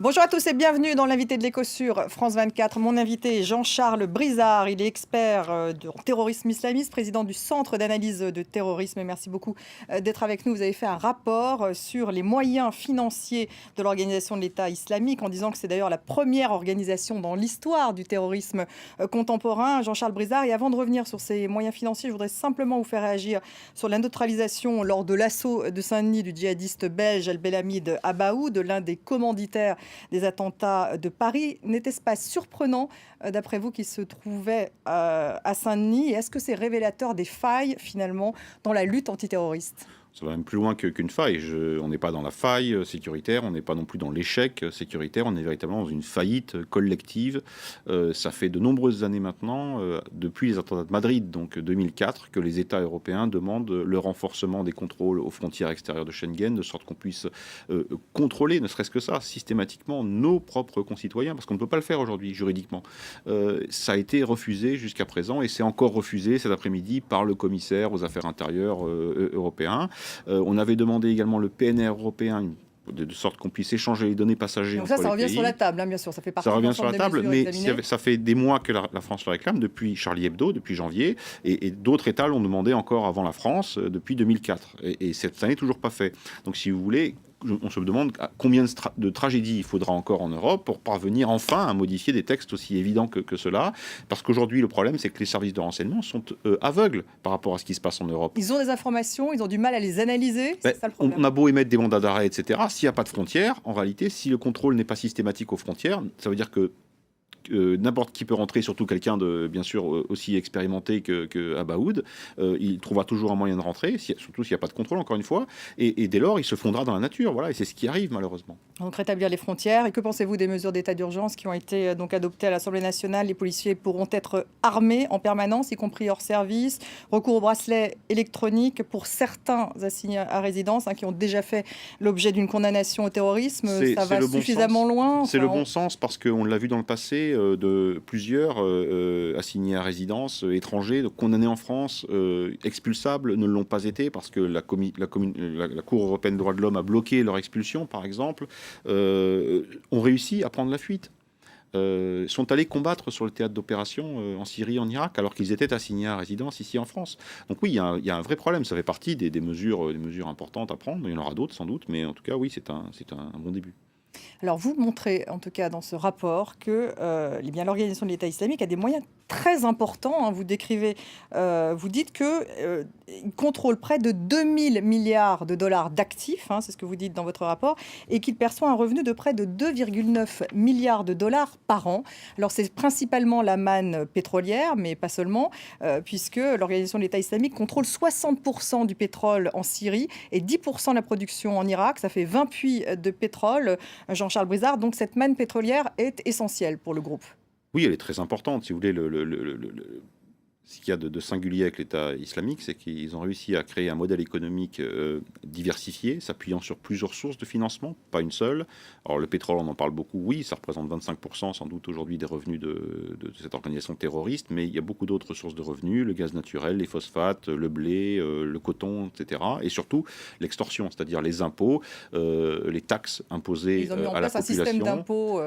Bonjour à tous et bienvenue dans l'invité de l'Écho sur France 24. Mon invité est Jean-Charles Brizard. Il est expert en terrorisme islamiste, président du Centre d'analyse de terrorisme. Merci beaucoup d'être avec nous. Vous avez fait un rapport sur les moyens financiers de l'organisation de l'État islamique en disant que c'est d'ailleurs la première organisation dans l'histoire du terrorisme contemporain. Jean-Charles Brizard. Et avant de revenir sur ces moyens financiers, je voudrais simplement vous faire réagir sur la neutralisation lors de l'assaut de Saint-Denis du djihadiste belge El-Belamid Abaoud, l'un des commanditaires des attentats de Paris. N'était-ce pas surprenant, d'après vous, qu'il se trouvait à Saint-Denis? Et est-ce que c'est révélateur des failles, finalement, dans la lutte antiterroriste? Ça va même plus loin qu'une faille. On n'est pas dans la faille sécuritaire, on n'est pas non plus dans l'échec sécuritaire, on est véritablement dans une faillite collective. Ça fait de nombreuses années maintenant, depuis les attentats de Madrid, donc 2004, que les États européens demandent le renforcement des contrôles aux frontières extérieures de Schengen, de sorte qu'on puisse contrôler, ne serait-ce que ça, systématiquement, nos propres concitoyens, parce qu'on ne peut pas le faire aujourd'hui juridiquement. Ça a été refusé jusqu'à présent, et c'est encore refusé cet après-midi par le commissaire aux affaires intérieures européen. On avait demandé également le PNR européen, de sorte qu'on puisse échanger les données passagers donc entre les pays. Ça revient sur la table, hein, bien sûr. Ça fait partie ça revient sur la table, mais examinées. ça fait des mois que la France le réclame, depuis Charlie Hebdo, depuis janvier, et d'autres États l'ont demandé encore avant la France, depuis 2004. Et cette année, toujours pas fait. Donc si vous voulez, on se demande combien de tragédies il faudra encore en Europe pour parvenir enfin à modifier des textes aussi évidents que cela. Parce qu'aujourd'hui, le problème, c'est que les services de renseignement sont aveugles par rapport à ce qui se passe en Europe. Ils ont des informations, ils ont du mal à les analyser. C'est ça le problème. On a beau émettre des mandats d'arrêt, etc. S'il n'y a pas de frontières, en réalité, si le contrôle n'est pas systématique aux frontières, ça veut dire que n'importe qui peut rentrer, surtout quelqu'un de bien sûr aussi expérimenté que Abaoud, il trouvera toujours un moyen de rentrer, surtout s'il n'y a pas de contrôle, encore une fois, et dès lors il se fondra dans la nature, voilà, et c'est ce qui arrive malheureusement. Donc rétablir les frontières. Et que pensez-vous des mesures d'état d'urgence qui ont été donc adoptées à l'Assemblée nationale? Les policiers pourront être armés en permanence, y compris hors service. Recours au bracelet électronique pour certains assignés à résidence, qui ont déjà fait l'objet d'une condamnation au terrorisme. Ça va suffisamment loin. C'est le bon sens, parce qu'on l'a vu dans le passé, de plusieurs assignés à résidence étrangers, condamnés en France, expulsables, ne l'ont pas été parce que la Cour européenne des droits de l'homme a bloqué leur expulsion, par exemple, ont réussi à prendre la fuite. Sont allés combattre sur le théâtre d'opération en Syrie, en Irak, alors qu'ils étaient assignés à résidence ici en France. Donc oui, il y a un vrai problème. Ça fait partie des mesures importantes à prendre. Il y en aura d'autres sans doute, mais en tout cas, oui, c'est un bon début. Alors vous montrez, en tout cas dans ce rapport, que l'organisation de l'État islamique a des moyens très importants. Vous décrivez, vous dites qu'il contrôle près de 2000 milliards de dollars d'actifs, c'est ce que vous dites dans votre rapport, et qu'il perçoit un revenu de près de 2,9 milliards de dollars par an. Alors c'est principalement la manne pétrolière, mais pas seulement, puisque l'organisation de l'État islamique contrôle 60% du pétrole en Syrie et 10% de la production en Irak. Ça fait 20 puits de pétrole. Jean-Charles Brizard, donc cette manne pétrolière est essentielle pour le groupe. Oui, elle est très importante. Si vous voulez, ce qu'il y a de singulier avec l'État islamique, c'est qu'ils ont réussi à créer un modèle économique diversifié, s'appuyant sur plusieurs sources de financement, pas une seule. Alors le pétrole, on en parle beaucoup, oui, ça représente 25% sans doute aujourd'hui des revenus de cette organisation terroriste, mais il y a beaucoup d'autres sources de revenus, le gaz naturel, les phosphates, le blé, le coton, etc. Et surtout l'extorsion, c'est-à-dire les impôts, les taxes imposées à la population, un système d'impôts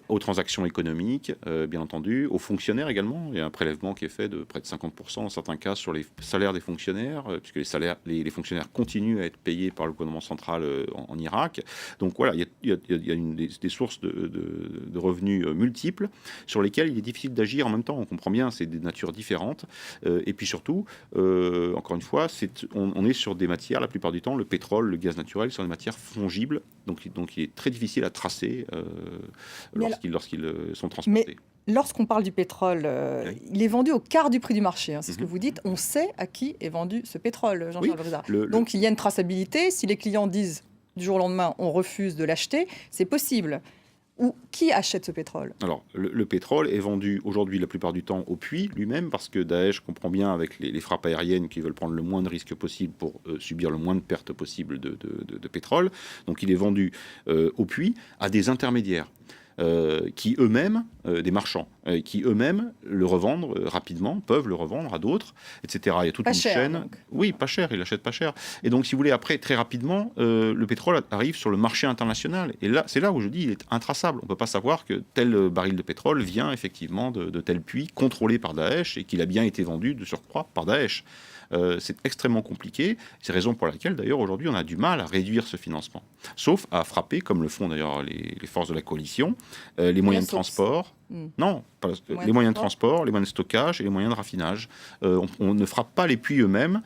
aux transactions économiques, bien entendu, aux fonctionnaires également. Il y a un prélèvement qui est fait de près de 50% dans certains cas sur les salaires des fonctionnaires, puisque les fonctionnaires continuent à être payés par le gouvernement central en Irak. Donc voilà, il y a des sources de revenus multiples sur lesquelles il est difficile d'agir en même temps. On comprend bien, c'est des natures différentes. Et puis surtout, encore une fois, on est sur des matières, la plupart du temps, le pétrole, le gaz naturel, sur des matières fongibles. Donc il est très difficile à tracer lorsqu'ils sont transportés. Lorsqu'on parle du pétrole, Oui. il est vendu au quart du prix du marché. C'est ce que vous dites. On sait à qui est vendu ce pétrole, Jean-Charles Brizard. Donc il y a une traçabilité. Si les clients disent du jour au lendemain, on refuse de l'acheter, c'est possible. Ou qui achète ce pétrole? Alors, le pétrole est vendu aujourd'hui la plupart du temps au puits lui-même, parce que Daesh comprend bien avec les frappes aériennes qu'ils veulent prendre le moins de risques possible pour subir le moins de pertes possible de pétrole. Donc il est vendu au puits à des intermédiaires. qui eux-mêmes, des marchands, qui eux-mêmes le revendent rapidement, peuvent le revendre à d'autres, etc. Il y a toute Pas une cher, chaîne. donc. Oui, pas cher, ils l'achètent pas cher. Et donc, si vous voulez, après, très rapidement, le pétrole arrive sur le marché international. Et là, c'est là où je dis il est intraçable. On ne peut pas savoir que tel baril de pétrole vient effectivement de tel puits contrôlé par Daesh et qu'il a bien été vendu de surcroît par Daesh. C'est extrêmement compliqué. C'est la raison pour laquelle, d'ailleurs, aujourd'hui, on a du mal à réduire ce financement. Sauf à frapper, comme le font d'ailleurs les forces de la coalition, les moyens de transport. Non, les moyens de transport, les moyens de stockage et les moyens de raffinage. On ne frappe pas les puits eux-mêmes,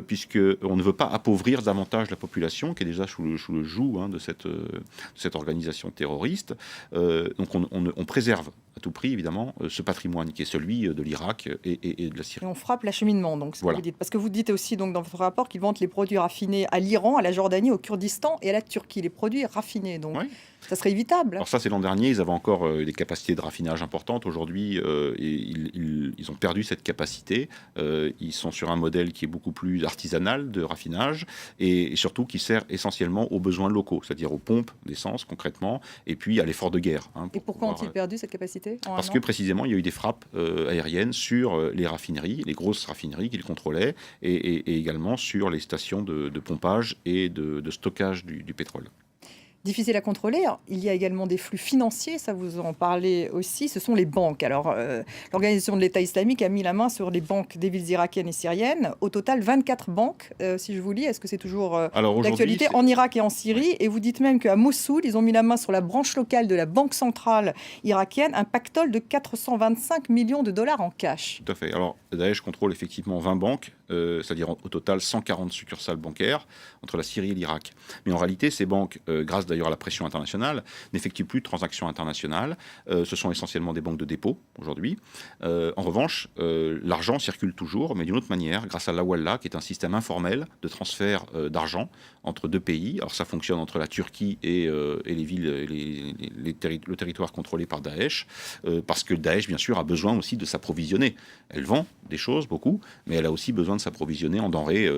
puisqu'on ne veut pas appauvrir davantage la population, qui est déjà sous le joug de cette organisation terroriste. Donc on préserve à tout prix, évidemment, ce patrimoine qui est celui de l'Irak et de la Syrie. Et on frappe l'acheminement, donc, Voilà. que vous dites. Parce que vous dites aussi donc, dans votre rapport qu'ils vendent les produits raffinés à l'Iran, à la Jordanie, au Kurdistan et à la Turquie. Les produits raffinés, donc Oui. ça serait évitable. Alors ça, c'est l'an dernier, ils avaient encore des capacités de raffinage importantes. Aujourd'hui, ils ont perdu cette capacité. Ils sont sur un modèle qui est beaucoup plus artisanal de raffinage et surtout qui sert essentiellement aux besoins locaux, c'est-à-dire aux pompes d'essence concrètement, et puis à l'effort de guerre. Et pourquoi ont-ils perdu cette capacité en Parce un que an précisément, il y a eu des frappes aériennes sur les raffineries, les grosses raffineries qu'ils contrôlaient, et également sur les stations de pompage et de stockage du pétrole. Difficile à contrôler. Alors, il y a également des flux financiers, ça vous en parlez aussi, ce sont les banques. Alors, l'organisation de l'État islamique a mis la main sur les banques des villes irakiennes et syriennes. Au total, 24 banques, si je vous lis. Est-ce que c'est toujours d'actualité en Irak et en Syrie? Et vous dites même qu'à Mossoul, ils ont mis la main sur la branche locale de la Banque centrale irakienne, un pactole de 425 millions de dollars en cash. Tout à fait. Alors, Daesh contrôle effectivement 20 banques, c'est-à-dire au total 140 succursales bancaires entre la Syrie et l'Irak. Mais en réalité, ces banques, grâce d'ailleurs à la pression internationale, n'effectuent plus de transactions internationales. Ce sont essentiellement des banques de dépôt aujourd'hui. En revanche, l'argent circule toujours, mais d'une autre manière, grâce à l'Awallah, qui est un système informel de transfert d'argent entre deux pays. Alors ça fonctionne entre la Turquie et les villes, le territoire contrôlé par Daesh, parce que Daesh, bien sûr, a besoin aussi de s'approvisionner. Elle vend des choses, beaucoup, mais elle a aussi besoin de s'approvisionner en denrées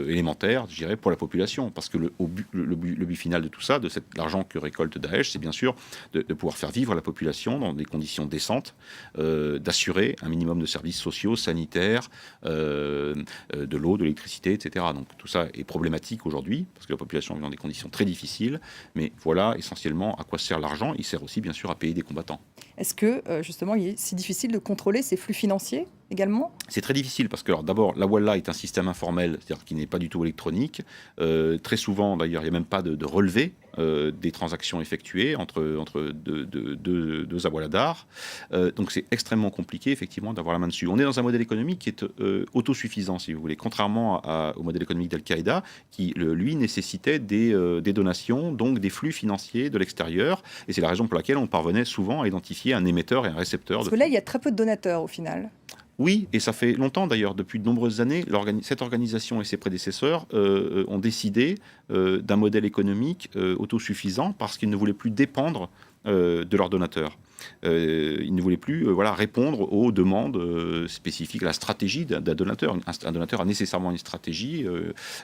élémentaires, je dirais, pour la population. Parce que le but final de tout ça, de l'argent que récolte Daesh, c'est bien sûr de pouvoir faire vivre la population dans des conditions décentes, d'assurer un minimum de services sociaux, sanitaires, de l'eau, de l'électricité, etc. Donc tout ça est problématique aujourd'hui, parce que la population vit dans des conditions très difficiles, mais voilà essentiellement à quoi sert l'argent. Il sert aussi bien sûr à payer des combattants. Est-ce que justement il est si difficile de contrôler ces flux financiers également? C'est très difficile parce que d'abord la Wallah est un système informel, c'est-à-dire qui n'est pas du tout électronique. Très souvent d'ailleurs il n'y a même pas de relevé des transactions effectuées entre deux Awaladars. Donc c'est extrêmement compliqué effectivement d'avoir la main dessus. On est dans un modèle économique qui est autosuffisant, si vous voulez, contrairement au modèle économique d'Al-Qaïda qui lui nécessitait des donations, donc des flux financiers de l'extérieur. Et c'est la raison pour laquelle on parvenait souvent à identifier un émetteur et un récepteur. Parce que là il y a très peu de donateurs au final. Oui, et ça fait longtemps d'ailleurs, depuis de nombreuses années, cette organisation et ses prédécesseurs ont décidé d'un modèle économique autosuffisant parce qu'ils ne voulaient plus dépendre de leurs donateurs. Ils ne voulaient plus répondre aux demandes spécifiques, à la stratégie d'un donateur. Un donateur a nécessairement une stratégie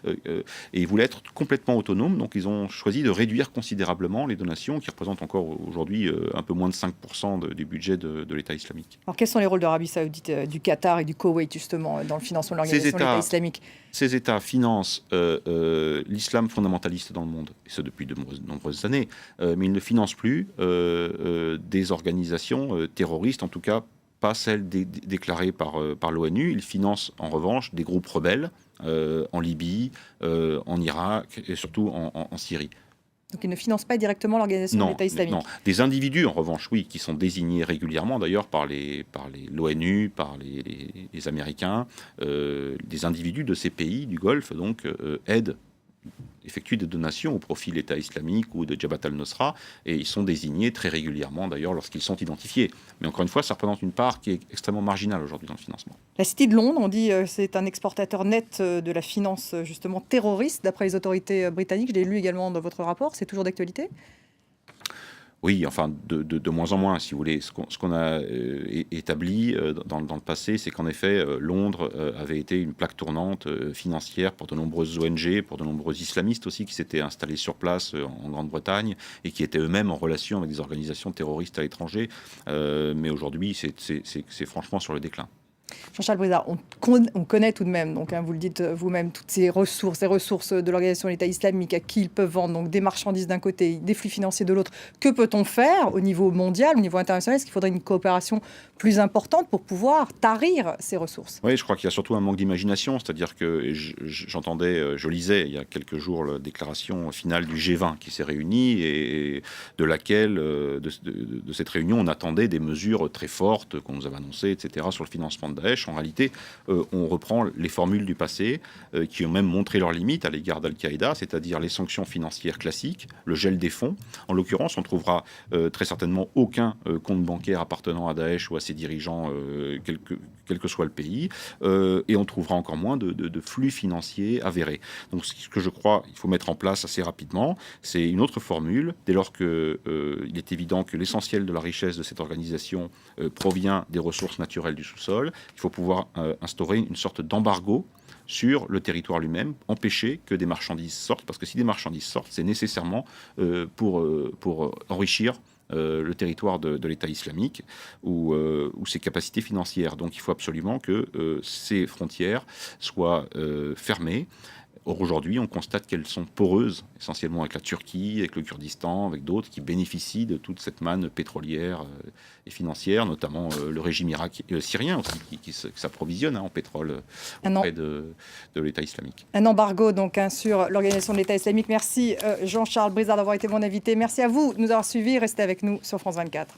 et ils voulaient être complètement autonomes. Donc ils ont choisi de réduire considérablement les donations qui représentent encore aujourd'hui un peu moins de 5% du budget de l'État islamique. Alors quels sont les rôles de l'Arabie Saoudite, du Qatar et du Koweït justement dans le financement de l'organisation de l'État islamique? Ces États financent l'islam fondamentaliste dans le monde, et ce depuis de nombreuses années, mais ils ne financent plus des organisations terroristes, en tout cas pas celles déclarées par l'ONU. Ils financent en revanche des groupes rebelles en Libye, en Irak et surtout en Syrie. Donc ils ne financent pas directement l'organisation de l'État islamique? Non, des individus en revanche, oui, qui sont désignés régulièrement d'ailleurs par l'ONU, par les Américains, des individus de ces pays du Golfe, donc effectuent des donations au profit de l'État islamique ou de Jabhat al-Nusra, et ils sont désignés très régulièrement d'ailleurs lorsqu'ils sont identifiés. Mais encore une fois, ça représente une part qui est extrêmement marginale aujourd'hui dans le financement. La City de Londres, on dit c'est un exportateur net de la finance justement terroriste, d'après les autorités britanniques. Je l'ai lu également dans votre rapport, c'est toujours d'actualité? Oui, enfin, de moins en moins, si vous voulez. Ce qu'on a établi dans le passé, c'est qu'en effet, Londres avait été une plaque tournante financière pour de nombreuses ONG, pour de nombreux islamistes aussi qui s'étaient installés sur place en Grande-Bretagne et qui étaient eux-mêmes en relation avec des organisations terroristes à l'étranger. Mais aujourd'hui, c'est franchement sur le déclin. Jean-Charles Brizard, on connaît tout de même, donc, vous le dites vous-même, toutes ces ressources de l'organisation de l'État islamique à qui ils peuvent vendre donc, des marchandises d'un côté, des flux financiers de l'autre. Que peut-on faire au niveau mondial, au niveau international? Est-ce qu'il faudrait une coopération plus importante pour pouvoir tarir ces ressources? Oui, je crois qu'il y a surtout un manque d'imagination, c'est-à-dire que je lisais il y a quelques jours la déclaration finale du G20 qui s'est réuni et de laquelle, de cette réunion, on attendait des mesures très fortes qu'on nous avait annoncées, etc., sur le financement de Daesh. En réalité, on reprend les formules du passé qui ont même montré leurs limites à l'égard d'Al-Qaïda, c'est-à-dire les sanctions financières classiques, le gel des fonds. En l'occurrence, on trouvera très certainement aucun compte bancaire appartenant à Daesh ou à ses dirigeants, quel que soit le pays, et on trouvera encore moins de flux financiers avérés. Donc ce que je crois qu'il faut mettre en place assez rapidement, c'est une autre formule, dès lors qu'il est évident que l'essentiel de la richesse de cette organisation provient des ressources naturelles du sous-sol. Il faut pouvoir instaurer une sorte d'embargo sur le territoire lui-même, empêcher que des marchandises sortent, parce que si des marchandises sortent, c'est nécessairement pour enrichir le territoire de l'État islamique ou ses capacités financières. Donc il faut absolument que ces frontières soient fermées. Or, aujourd'hui, on constate qu'elles sont poreuses, essentiellement avec la Turquie, avec le Kurdistan, avec d'autres qui bénéficient de toute cette manne pétrolière et financière, notamment le régime syrien aussi, qui s'approvisionne en pétrole auprès de l'État islamique. Un embargo donc sur l'organisation de l'État islamique. Merci Jean-Charles Brizard d'avoir été mon invité. Merci à vous de nous avoir suivis. Restez avec nous sur France 24.